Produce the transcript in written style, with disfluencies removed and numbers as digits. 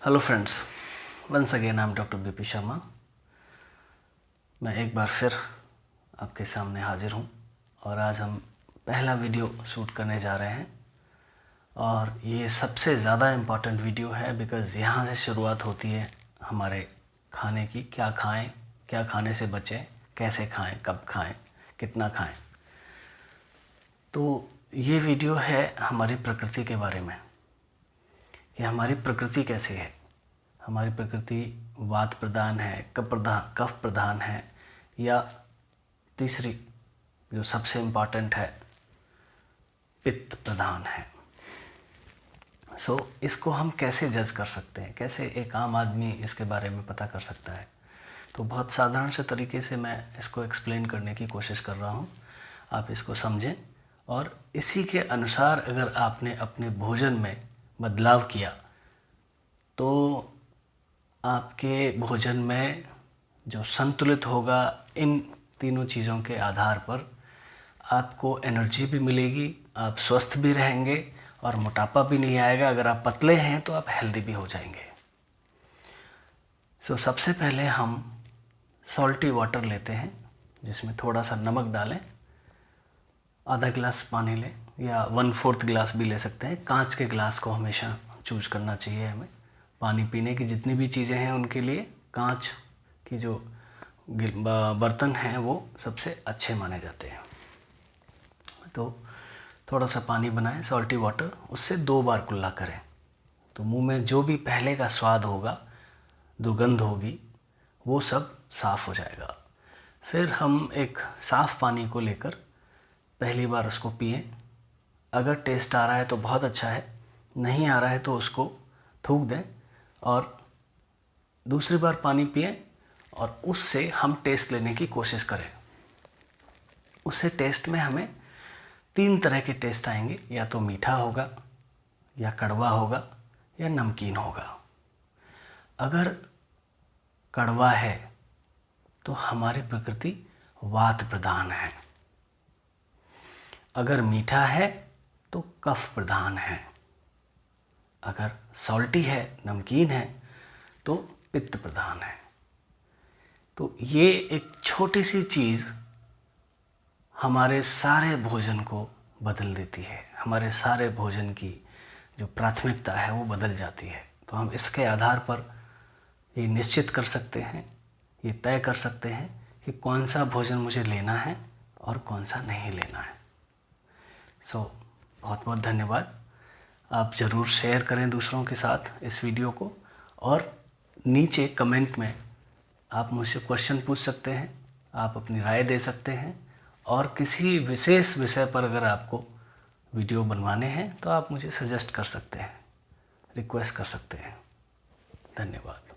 Hello friends, once again I am doctor BP Sharma. मैं एक बार फिर आपके सामने हाजिर हूँ और आज हम पहला वीडियो शूट करने जा रहे हैं और ये सबसे ज़्यादा इम्पॉर्टेंट वीडियो है बिकॉज़ यहाँ से शुरुआत होती है हमारे खाने की। क्या खाएं, क्या खाने से बचें, कैसे खाएं, कब खाएं, कितना खाएं। तो ये वीडियो है हमारी प्रकृति के बारे में कि हमारी प्रकृति कैसी है। हमारी प्रकृति वात प्रधान है, कफ प्रधान है, या तीसरी जो सबसे इम्पॉर्टेंट है पित्त प्रधान है। इसको हम कैसे जज कर सकते हैं, कैसे एक आम आदमी इसके बारे में पता कर सकता है। तो बहुत साधारण से तरीके से मैं इसको एक्सप्लेन करने की कोशिश कर रहा हूँ। आप इसको समझें और इसी के अनुसार अगर आपने अपने भोजन में बदलाव किया तो आपके भोजन में जो संतुलित होगा, इन तीनों चीज़ों के आधार पर आपको एनर्जी भी मिलेगी, आप स्वस्थ भी रहेंगे और मोटापा भी नहीं आएगा। अगर आप पतले हैं तो आप हेल्दी भी हो जाएंगे। सबसे पहले हम सॉल्टी वाटर लेते हैं जिसमें थोड़ा सा नमक डालें, आधा गिलास पानी लें या 1/4 गिलास भी ले सकते हैं। कांच के गिलास को हमेशा चूज करना चाहिए हमें। पानी पीने की जितनी भी चीज़ें हैं उनके लिए कांच की जो बर्तन हैं वो सबसे अच्छे माने जाते हैं। तो थोड़ा सा पानी बनाएं, सॉल्टी वाटर, उससे 2 बार कुल्ला करें तो मुंह में जो भी पहले का स्वाद होगा, दुर्गंध होगी, वो सब साफ़ हो जाएगा। फिर हम एक साफ़ पानी को लेकर पहली बार उसको पिएं। अगर टेस्ट आ रहा है तो बहुत अच्छा है, नहीं आ रहा है तो उसको थूक दें और दूसरी बार पानी पिएं और उससे हम टेस्ट लेने की कोशिश करें। उससे टेस्ट में हमें 3 तरह के टेस्ट आएंगे, या तो मीठा होगा, या कड़वा होगा, या नमकीन होगा। अगर कड़वा है तो हमारी प्रकृति वात प्रधान है। अगर मीठा है तो कफ प्रधान है। अगर सॉल्टी है, नमकीन है, तो पित्त प्रधान है। तो ये एक छोटी सी चीज़ हमारे सारे भोजन को बदल देती है। हमारे सारे भोजन की जो प्राथमिकता है वो बदल जाती है। तो हम इसके आधार पर ये निश्चित कर सकते हैं, ये तय कर सकते हैं कि कौन सा भोजन मुझे लेना है और कौन सा नहीं लेना है। बहुत बहुत धन्यवाद। आप ज़रूर शेयर करें दूसरों के साथ इस वीडियो को, और नीचे कमेंट में आप मुझसे क्वेश्चन पूछ सकते हैं, आप अपनी राय दे सकते हैं, और किसी विशेष विषय पर अगर आपको वीडियो बनवाने हैं तो आप मुझे सजेस्ट कर सकते हैं, रिक्वेस्ट कर सकते हैं। धन्यवाद।